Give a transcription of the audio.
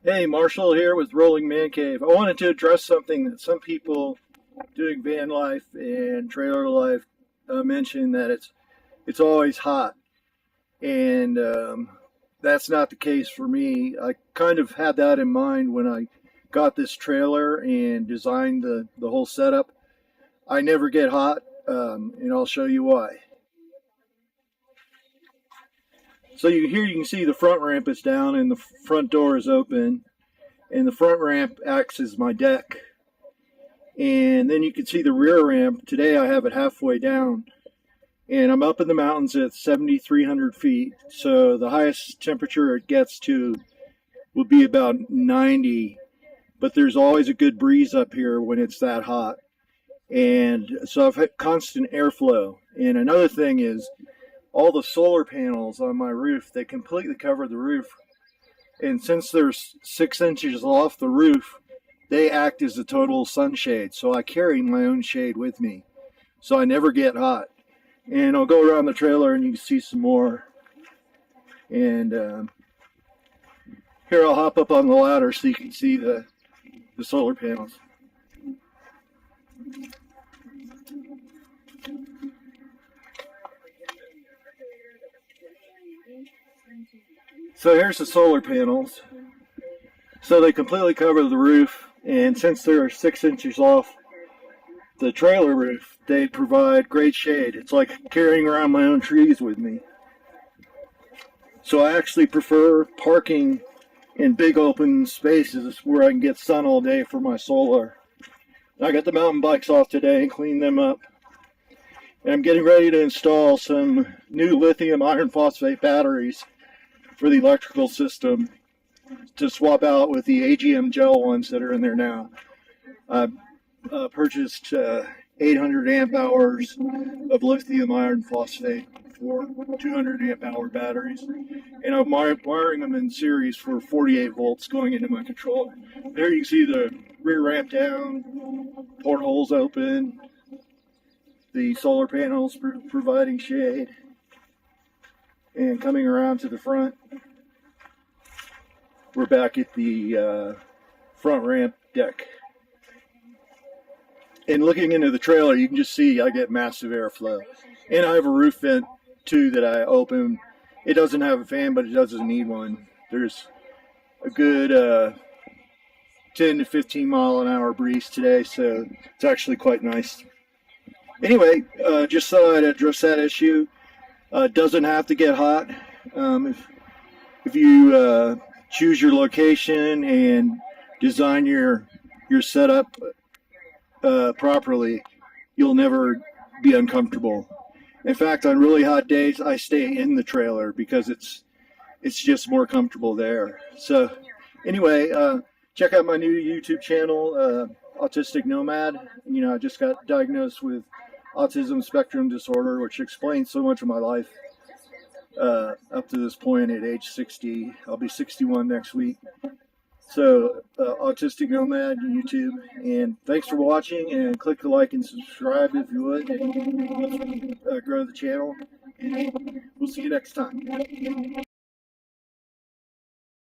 Hey, Marshall here with Rolling Man Cave. I wanted to address something that some people doing van life and trailer life mention that it's always hot, and that's not the case for me. I kind of had that in mind when I got this trailer and designed the whole setup. I never get hot, and I'll show you why. So here you can see the front ramp is down and the front door is open, and the front ramp acts as my deck. And then you can see the rear ramp. Today I have it halfway down, and I'm up in the mountains at 7,300 feet. So the highest temperature it gets to will be about 90, but there's always a good breeze up here when it's that hot. And so I've had constant airflow. And another thing is all the solar panels on my roof, they completely cover the roof. And since they're 6 inches off the roof, they act as a total sunshade. So I carry my own shade with me. So I never get hot. And I'll go around the trailer and you can see some more. And here I'll hop up on the ladder so you can see the solar panels. So here's the solar panels. So they completely cover the roof, and since they're 6 inches off the trailer roof, they provide great shade. It's like carrying around my own trees with me. So I actually prefer parking in big open spaces where I can get sun all day for my solar. I got the mountain bikes off today and cleaned them up. And I'm getting ready to install some new lithium iron phosphate batteries for the electrical system to swap out with the AGM gel ones that are in there now. I purchased 800 amp hours of lithium iron phosphate for 200 amp hour batteries, and I'm wiring them in series for 48 volts going into my controller. There you can see the rear ramp down, portholes open, the solar panels providing shade, and coming around to the front, we're back at the front ramp deck. And looking into the trailer, you can just see I get massive airflow. And I have a roof vent too that I open. It doesn't have a fan, but it doesn't need one. There's a good 10 to 15 mile an hour breeze today, so it's actually quite nice. Anyway, just thought I'd address that issue. Doesn't have to get hot. If you choose your location and design your setup properly, you'll never be uncomfortable. In fact, on really hot days, I stay in the trailer because it's just more comfortable there. So anyway, check out my new YouTube channel, Autistic Nomad. You know, I just got diagnosed with autism spectrum disorder, which explains so much of my life up to this point at age 60. I'll be 61 next week. So, Autistic Nomad, YouTube, and thanks for watching, and click the like and subscribe if you would, and grow the channel, and we'll see you next time.